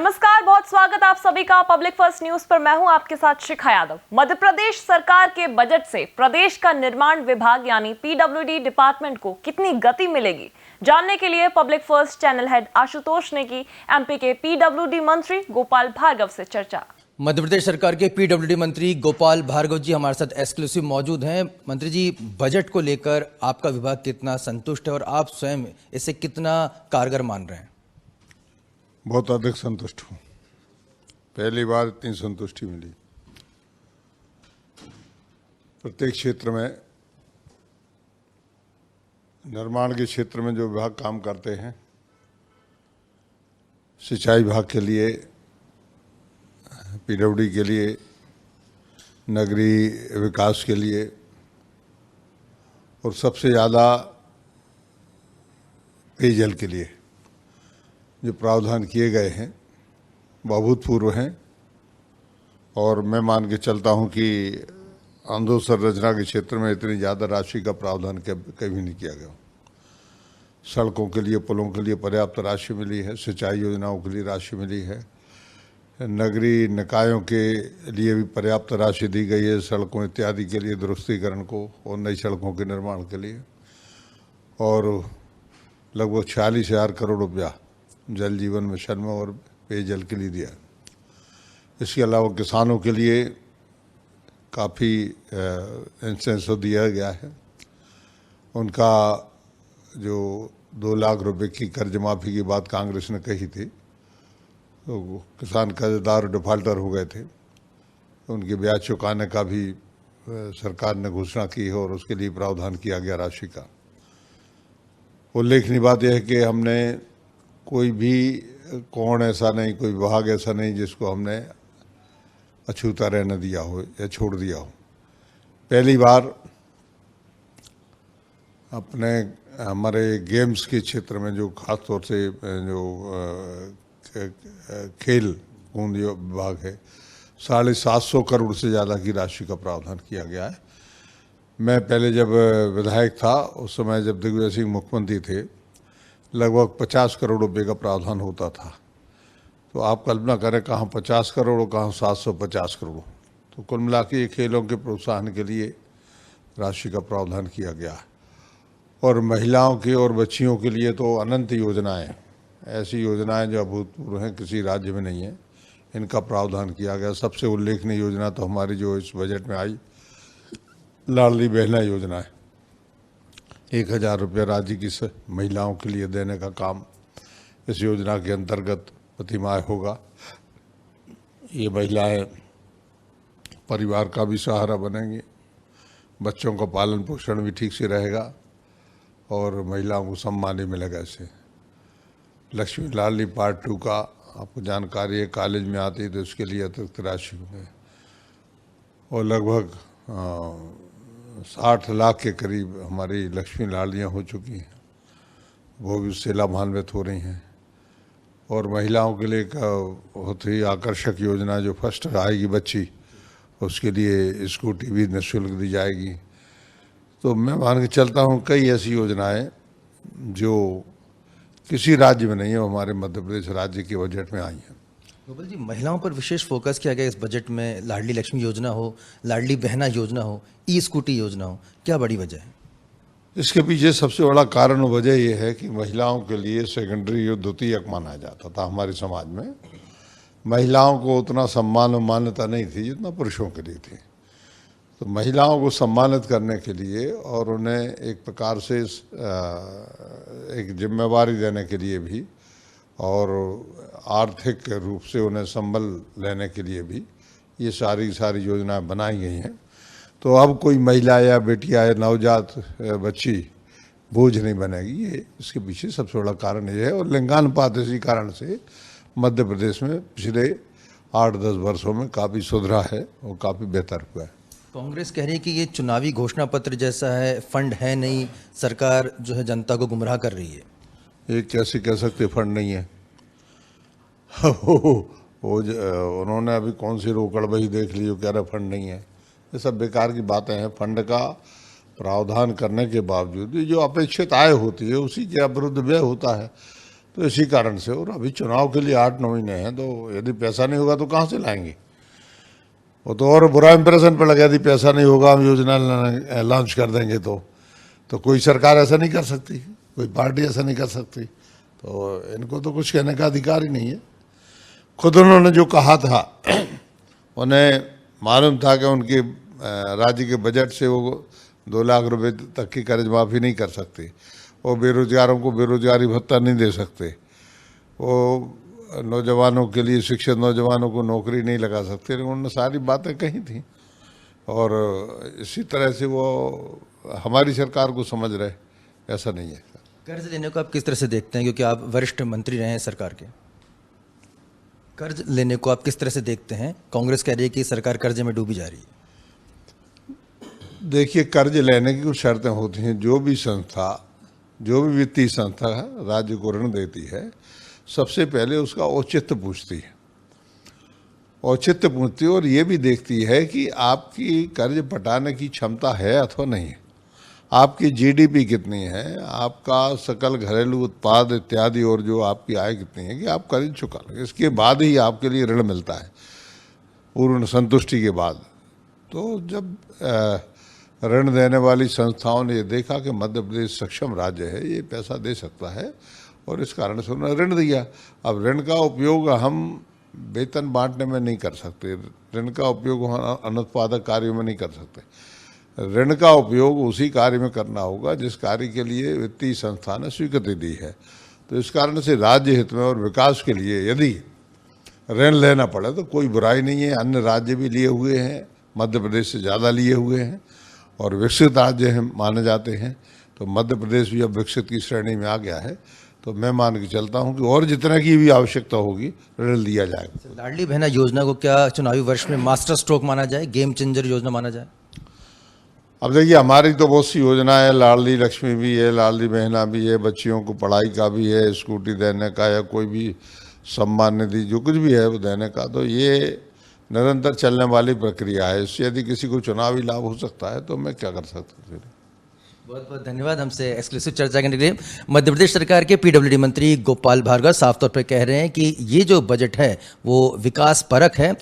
नमस्कार, बहुत स्वागत आप सभी का पब्लिक फर्स्ट न्यूज पर। मैं हूं आपके साथ शिखा यादव। मध्य प्रदेश सरकार के बजट से प्रदेश का निर्माण विभाग यानी पीडब्ल्यूडी डिपार्टमेंट को कितनी गति मिलेगी, जानने के लिए public first channel head Ashutosh ने की एमपी के पीडब्ल्यूडी मंत्री गोपाल भार्गव से चर्चा। मध्य प्रदेश सरकार के पीडब्ल्यूडी मंत्री गोपाल भार्गव जी हमारे साथ एक्सक्लूसिव मौजूद हैं। मंत्री जी, बजट को लेकर आपका विभाग कितना संतुष्ट है और आप स्वयं इसे कितना कारगर मान रहे हैं? बहुत अधिक संतुष्ट हूँ। पहली बार इतनी संतुष्टि मिली। प्रत्येक क्षेत्र में, निर्माण के क्षेत्र में जो विभाग काम करते हैं, सिंचाई विभाग के लिए, पीडब्ल्यूडी के लिए, नगरीय विकास के लिए, और सबसे ज़्यादा पेयजल के लिए जो प्रावधान किए गए हैं वो अभूतपूर्व हैं। और मैं मान के चलता हूं कि अधोसंरचना के क्षेत्र में इतनी ज़्यादा राशि का प्रावधान कभी नहीं किया गया। सड़कों के लिए, पुलों के लिए पर्याप्त राशि मिली है, सिंचाई योजनाओं के लिए राशि मिली है, नगरीय निकायों के लिए भी पर्याप्त राशि दी गई है, सड़कों इत्यादि के लिए दुरुस्तीकरण को और नई सड़कों के निर्माण के लिए। और लगभग 46,000 करोड़ रुपया जल जीवन मिशन में और पेयजल के लिए दिया। इसके अलावा किसानों के लिए काफ़ी इंसेंटिव दिया गया है। उनका जो 2 लाख रुपए की कर्ज माफ़ी की बात कांग्रेस ने कही थी, तो किसान कर्जदार डिफाल्टर हो गए थे, उनके ब्याज चुकाने का भी सरकार ने घोषणा की है और उसके लिए प्रावधान किया गया राशि का। उल्लेखनीय बात यह है कि हमने कोई भी कौन ऐसा नहीं, कोई विभाग ऐसा नहीं जिसको हमने अछूता रहने दिया हो या छोड़ दिया हो। पहली बार अपने हमारे गेम्स के क्षेत्र में जो खास तौर से जो खेल कूद विभाग है, 750 करोड़ से ज़्यादा की राशि का प्रावधान किया गया है। मैं पहले जब विधायक था, उस समय जब दिग्विजय सिंह मुख्यमंत्री थे, लगभग 50 करोड़ रुपए का प्रावधान होता था। तो आप कल्पना करें, कहाँ 50 करोड़, कहाँ 750 करोड़। तो कुल मिला के खेलों के प्रोत्साहन के लिए राशि का प्रावधान किया गया है। और महिलाओं के और बच्चियों के लिए तो अनंत योजनाएं, ऐसी योजनाएं जो अभूतपूर्व हैं, किसी राज्य में नहीं है, इनका प्रावधान किया गया। सबसे उल्लेखनीय योजना तो हमारी जो इस बजट में आई, लाडली बहना योजना है। 1,000 रुपये राज्य की महिलाओं के लिए देने का काम इस योजना के अंतर्गत प्रतिमाह होगा। ये महिलाएं परिवार का भी सहारा बनेंगी, बच्चों का पालन पोषण भी ठीक से रहेगा और महिलाओं को सम्मान भी मिलेगा। इससे लक्ष्मी लाडली पार्ट 2 का आपको जानकारी है, कॉलेज में आती है तो उसके लिए अतिरिक्त राशि है। और लगभग 60 लाख के करीब हमारी लक्ष्मी लाडलियाँ हो चुकी हैं, वो भी उससे लाभान्वित हो रही हैं। और महिलाओं के लिए बहुत ही आकर्षक योजना, जो फर्स्ट आएगी बच्ची, उसके लिए स्कूटी भी निःशुल्क दी जाएगी। तो मैं मान के चलता हूँ कई ऐसी योजनाएं जो किसी राज्य में नहीं है, वो हमारे मध्य प्रदेश राज्य के बजट में आई हैं। गोपाल जी, महिलाओं पर विशेष फोकस किया गया इस बजट में। लाडली लक्ष्मी योजना हो, लाडली बहना योजना हो, ई स्कूटी योजना हो, क्या बड़ी वजह है? इसके पीछे सबसे बड़ा कारण वजह यह है कि महिलाओं के लिए सेकेंडरी और द्वितीयक माना जाता था। हमारे समाज में महिलाओं को उतना सम्मान और मान्यता नहीं थी जितना पुरुषों के लिए थी। तो महिलाओं को सम्मानित करने के लिए और उन्हें एक प्रकार से एक जिम्मेवारी देने के लिए भी और आर्थिक रूप से उन्हें संबल लेने के लिए भी ये सारी योजनाएं बनाई गई हैं। तो अब कोई महिला या बेटिया या नवजात बच्ची बोझ नहीं बनेगी। ये इसके पीछे सबसे बड़ा कारण ये है। और लिंगानुपात इसी कारण से मध्य प्रदेश में पिछले 8-10 वर्षों में काफ़ी सुधरा है और काफ़ी बेहतर हुआ है। कांग्रेस कह रही है कि ये चुनावी घोषणा पत्र जैसा है, फंड है नहीं, सरकार जो है जनता को गुमराह कर रही है। ये कैसे कह सकते फंड नहीं है? उन्होंने अभी कौन सी रोकड़ बही देख ली जो कह रहे फंड नहीं है। ये सब बेकार की बातें हैं। फंड का प्रावधान करने के बावजूद जो अपेक्षित आय होती है उसी के विरुद्ध व्यय होता है। तो इसी कारण से, और अभी चुनाव के लिए 8-9 महीने हैं, तो यदि पैसा नहीं होगा तो कहाँ से लाएंगे? वो तो और बुरा इंप्रेशन पर लगा, यदि पैसा नहीं होगा हम योजना लॉन्च कर देंगे तो कोई सरकार ऐसा नहीं कर सकती, कोई पार्टी ऐसा नहीं कर सकती। तो इनको तो कुछ कहने का अधिकार ही नहीं है। खुद उन्होंने जो कहा था, उन्हें मालूम था कि उनके राज्य के बजट से वो 2 लाख रुपए तक की कर्ज माफ़ी नहीं कर सकते, वो बेरोजगारों को बेरोजगारी भत्ता नहीं दे सकते, वो नौजवानों के लिए, शिक्षित नौजवानों को नौकरी नहीं लगा सकते। उन्होंने सारी बातें कही थी, और इसी तरह से वो हमारी सरकार को समझ रहे, ऐसा नहीं है। कर्ज लेने को आप किस तरह से देखते हैं, क्योंकि आप वरिष्ठ मंत्री रहे हैं सरकार के? कर्ज लेने को आप किस तरह से देखते हैं? कांग्रेस कह रही है कि सरकार कर्जे में डूबी जा रही है। देखिए, कर्ज लेने की कुछ शर्तें होती हैं। जो भी संस्था, जो भी वित्तीय संस्था राज्य को ऋण देती है, सबसे पहले उसका औचित्य पूछती है, औचित्य पूछती है, और ये भी देखती है कि आपकी कर्ज पटाने की क्षमता है अथवा नहीं है, आपकी जीडीपी कितनी है, आपका सकल घरेलू उत्पाद इत्यादि, और जो आपकी आय कितनी है कि आप कर्ज चुका लेंगे। इसके बाद ही आपके लिए ऋण मिलता है, पूर्ण संतुष्टि के बाद। तो जब ऋण देने वाली संस्थाओं ने ये देखा कि मध्य प्रदेश सक्षम राज्य है, ये पैसा दे सकता है, और इस कारण से उन्होंने ऋण दिया। अब ऋण का उपयोग हम वेतन बांटने में नहीं कर सकते, ऋण का उपयोग हम अनुत्पादक कार्यों में नहीं कर सकते। ऋण का उपयोग उसी कार्य में करना होगा जिस कार्य के लिए वित्तीय संस्था ने स्वीकृति दी है। तो इस कारण से राज्य हित में और विकास के लिए यदि ऋण लेना पड़े तो कोई बुराई नहीं है। अन्य राज्य भी लिए हुए हैं, मध्य प्रदेश से ज़्यादा लिए हुए हैं, और विकसित राज्य हैं माने जाते हैं। तो मध्य प्रदेश भी अब विकसित की श्रेणी में आ गया है। तो मैं मान के चलता हूं कि और जितने की भी आवश्यकता होगी ऋण दिया जाएगा। लाडली बहना योजना को क्या चुनावी वर्ष में मास्टर स्ट्रोक माना जाए, गेम चेंजर योजना माना जाए? अब देखिए, हमारी तो बहुत सी योजना है, लाडली लक्ष्मी भी है, लाडली बहना भी है, बच्चियों को पढ़ाई का भी है, स्कूटी देने का, या कोई भी सम्मान निधि जो कुछ भी है वो देने का। तो ये निरंतर चलने वाली प्रक्रिया है। इससे यदि किसी को चुनावी लाभ हो सकता है तो मैं क्या कर सकता हूँ। बहुत बहुत धन्यवाद हमसे एक्सक्लूसिव चर्चा करने के लिए। मध्य प्रदेश सरकार के पीडब्ल्यूडी मंत्री गोपाल भार्गव साफ तौर पर कह रहे हैं कि ये जो बजट है वो विकास परक है।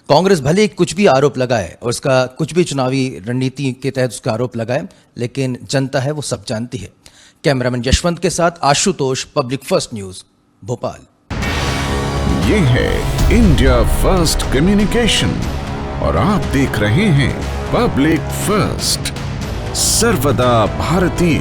कांग्रेस भले ही कुछ भी आरोप लगाए और उसका कुछ भी चुनावी रणनीति के तहत उसका आरोप लगाए, लेकिन जनता है वो सब जानती है। कैमरामैन यशवंत के साथ Ashutosh, public first news, Bhopal. ये है इंडिया फर्स्ट कम्युनिकेशन और आप देख रहे हैं पब्लिक फर्स्ट, सर्वदा भारतीय।